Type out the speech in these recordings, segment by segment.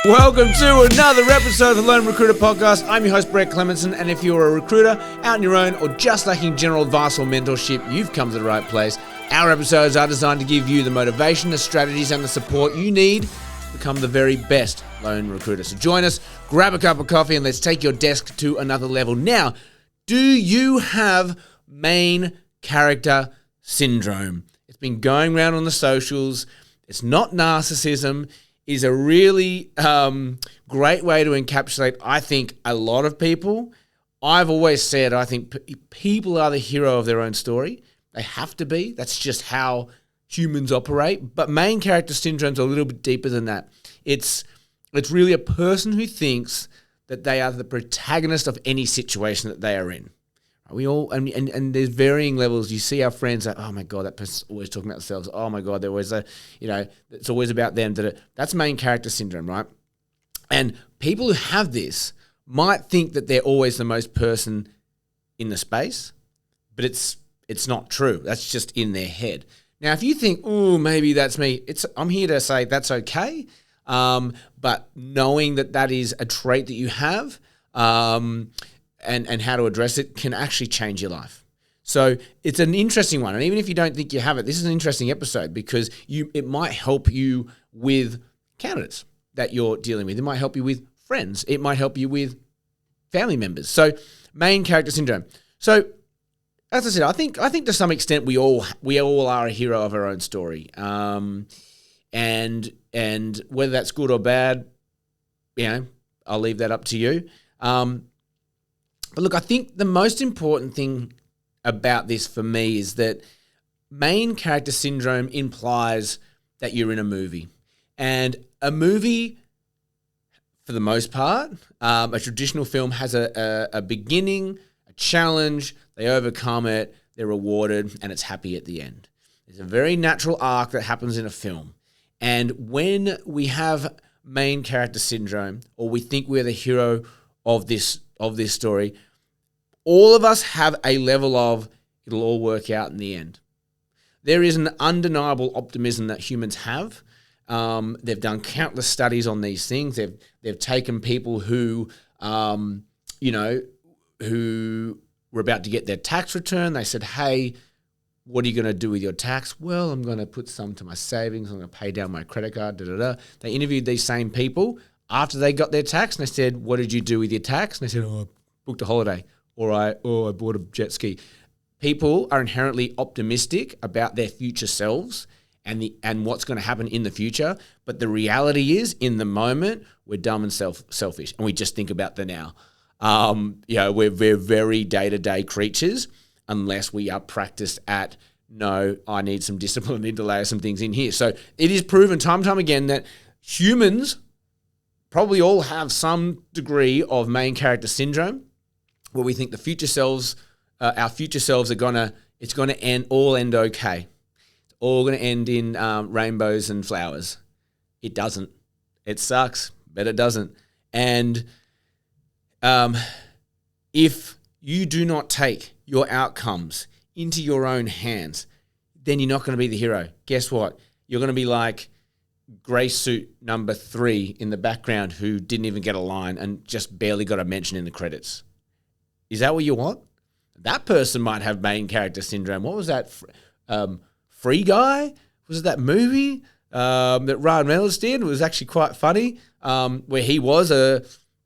Welcome to another episode of the Lone Recruiter Podcast. I'm your host, Brett Clemenson, and if you're a recruiter out on your own or just lacking general advice or mentorship, you've come to the right place. Our episodes are designed to give you the motivation, the strategies, and the support you need to become the very best lone recruiter. So join us, grab a cup of coffee, and let's take your desk to another level. Now, do you have main character syndrome? It's been going around on the socials. It's not narcissism. Is a really great way to encapsulate, I think, a lot of people. I've always said I think people are the hero of their own story. They have to be. That's just how humans operate. But main character syndrome's a little bit deeper than that. It's really a person who thinks that they are the protagonist of any situation that they are in. We all and there's varying levels. You see our friends like, oh my God, that person's always talking about themselves. Oh my God, they're always it's always about them. That's main character syndrome, right? And people who have this might think that they're always the most person in the space, but it's not true. That's just in their head. Now, if you think, oh, maybe that's me, I'm here to say that's okay. But knowing that is a trait that you have, and how to address it can actually change your life. So it's an interesting one. And even if you don't think you have it, this is an interesting episode because it might help you with candidates that you're dealing with. It might help you with friends. It might help you with family members. So main character syndrome. So as I said, I think to some extent we all are a hero of our own story. And whether that's good or bad, I'll leave that up to you. But look, I think the most important thing about this for me is that main character syndrome implies that you're in a movie. And a movie, for the most part, a traditional film has a beginning, a challenge, they overcome it, they're rewarded, and it's happy at the end. There's a very natural arc that happens in a film. And when we have main character syndrome, or we think we're the hero of this story, all of us have a level of it'll all work out in the end. There is an undeniable optimism that humans have. They've done countless studies on these things. They've taken people who who were about to get their tax return. They said, hey, what are you going to do with your tax? Well, I'm going to put some to my savings. I'm going to pay down my credit card. They interviewed these same people after they got their tax, and they said, what did you do with your tax? And they said, I booked a holiday, or I bought a jet ski. People are inherently optimistic about their future selves and what's going to happen in the future. But the reality is, in the moment, we're dumb and selfish, and we just think about the now. We're very day-to-day creatures unless we are practiced at, no, I need some discipline, I need to layer some things in here. So it is proven time and time again that humans probably all have some degree of main character syndrome, where we think the future selves, our future selves it's gonna end okay. It's all gonna end in rainbows and flowers. It doesn't. It sucks, but it doesn't. And if you do not take your outcomes into your own hands, then you're not gonna be the hero. Guess what? You're gonna be like grey suit number 3 in the background who didn't even get a line and just barely got a mention in the credits. Is that what you want? That person might have main character syndrome. What was that? Free Guy? Was it that movie that Ryan Reynolds did? It was actually quite funny, where he was a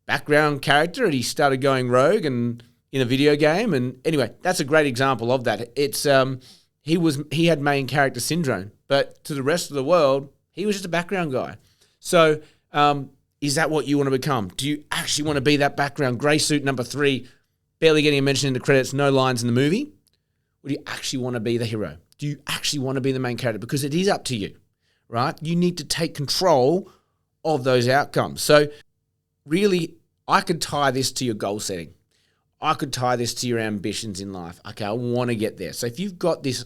background character and he started going rogue and in a video game. And anyway, that's a great example of that. It's he had main character syndrome, but to the rest of the world, he was just a background guy. So is that what you want to become? Do you actually want to be that background grey suit number 3, barely getting a mention in the credits, no lines in the movie? Or do you actually want to be the hero? Do you actually want to be the main character? Because it is up to you, right? You need to take control of those outcomes. So really, I could tie this to your goal setting. I could tie this to your ambitions in life. Okay, I want to get there. So if you've got this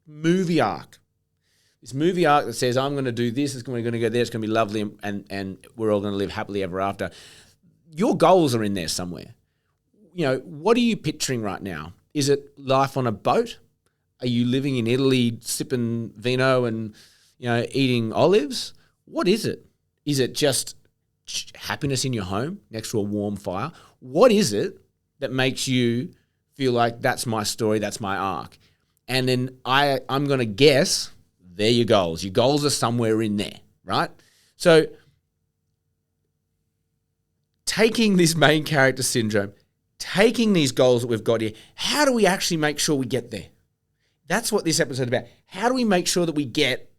movie arc that says, I'm going to do this, it's going to go there, it's going to be lovely, and we're all going to live happily ever after. Your goals are in there somewhere. What are you picturing right now? Is it life on a boat? Are you living in Italy, sipping vino and, eating olives? What is it? Is it just happiness in your home next to a warm fire? What is it that makes you feel like that's my story, that's my arc? And then I'm going to guess they're your goals. Your goals are somewhere in there, right? So taking this main character syndrome, taking these goals that we've got here, how do we actually make sure we get there? That's what this episode is about. How do we make sure that we get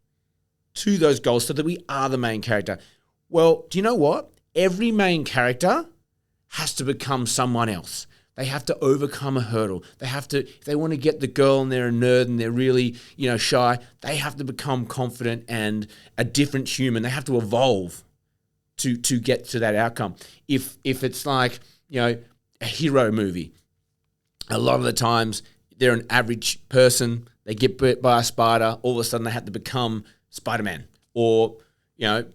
to those goals so that we are the main character? Well, do you know what? Every main character has to become someone else. They have to overcome a hurdle. They have to, if they want to get the girl and they're a nerd and they're really, shy, they have to become confident and a different human. They have to evolve to get to that outcome. If it's like, a hero movie, a lot of the times they're an average person, they get bit by a spider, all of a sudden they have to become Spider-Man. Or,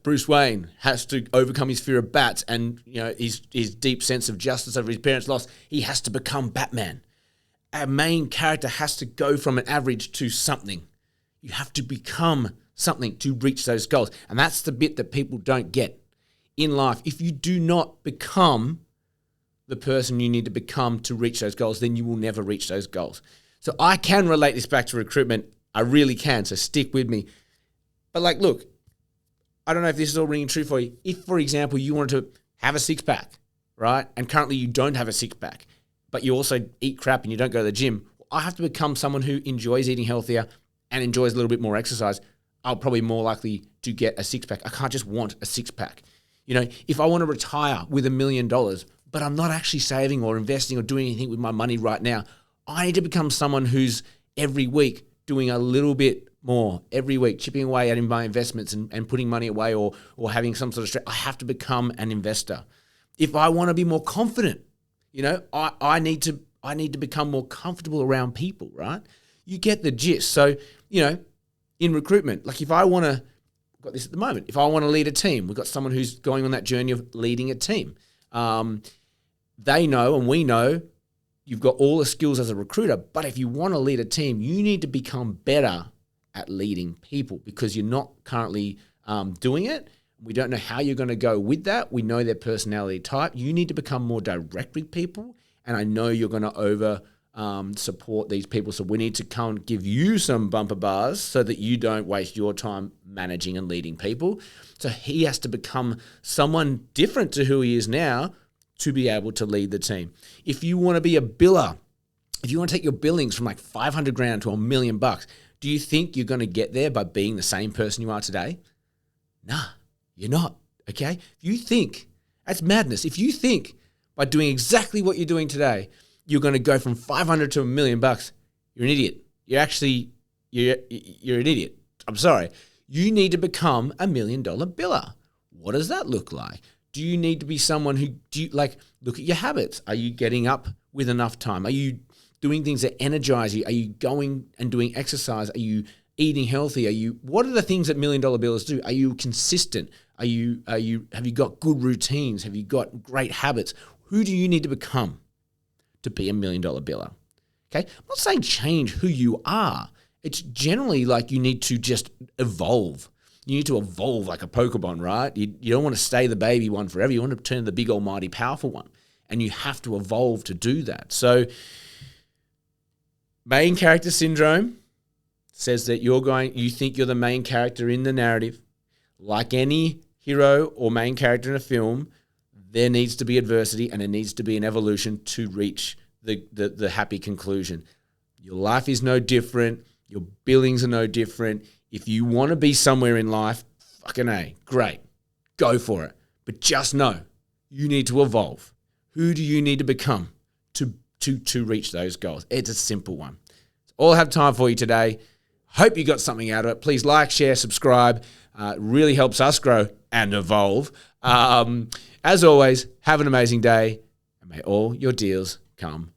Bruce Wayne has to overcome his fear of bats and, his deep sense of justice over his parents' loss. He has to become Batman. A main character has to go from an average to something. You have to become something to reach those goals. And that's the bit that people don't get in life. If you do not become the person you need to become to reach those goals, then you will never reach those goals. So I can relate this back to recruitment. I really can. So stick with me. But look, I don't know if this is all ringing true for you. If, for example, you wanted to have a six-pack, right? And currently you don't have a six-pack, but you also eat crap and you don't go to the gym. I have to become someone who enjoys eating healthier and enjoys a little bit more exercise. I'll probably more likely to get a six-pack. I can't just want a six-pack. If I want to retire with $1 million, but I'm not actually saving or investing or doing anything with my money right now, I need to become someone who's every week doing a little bit more, every week, chipping away at my investments and putting money away or having some sort of stress. I have to become an investor. If I want to be more confident, I need to become more comfortable around people, right? You get the gist. So, in recruitment, if I want to, I've got this at the moment, if I want to lead a team, we've got someone who's going on that journey of leading a team. They know and we know you've got all the skills as a recruiter, but if you want to lead a team, you need to become better at leading people because you're not currently doing it. We don't know how you're going to go with that. We know their personality type. You need to become more direct with people, and I know you're going to over support these people. So we need to come and give you some bumper bars so that you don't waste your time managing and leading people. So he has to become someone different to who he is now to be able to lead the team. If you want to be a biller, if you want to take your billings from $500,000 to $1 million, do you think you're going to get there by being the same person you are today? Nah, you're not, okay? If you think, that's madness. If you think by doing exactly what you're doing today, you're going to go from 500 to $1 million, you're an idiot. You're an idiot. I'm sorry. You need to become $1 million biller. What does that look like? Do you need to be someone who, look at your habits? Are you getting up with enough time? Are you doing things that energize you? Are you going and doing exercise? Are you eating healthy? What are the things that $1 million billers do? Are you consistent? Have you got good routines? Have you got great habits? Who do you need to become to be $1 million biller? Okay. I'm not saying change who you are. It's generally you need to just evolve. You need to evolve like a Pokemon, right? You don't want to stay the baby one forever. You want to turn the big, almighty, powerful one. And you have to evolve to do that. So main character syndrome says that you think you're the main character in the narrative. Like any hero or main character in a film, there needs to be adversity and there needs to be an evolution to reach the happy conclusion. Your life is no different. Your billings are no different. If you want to be somewhere in life, fucking A, great. Go for it. But just know, you need to evolve. Who do you need to become to reach those goals? It's a simple one. That's all I have time for you today. Hope you got something out of it. Please like, share, subscribe. It really helps us grow and evolve. As always, have an amazing day, and may all your deals come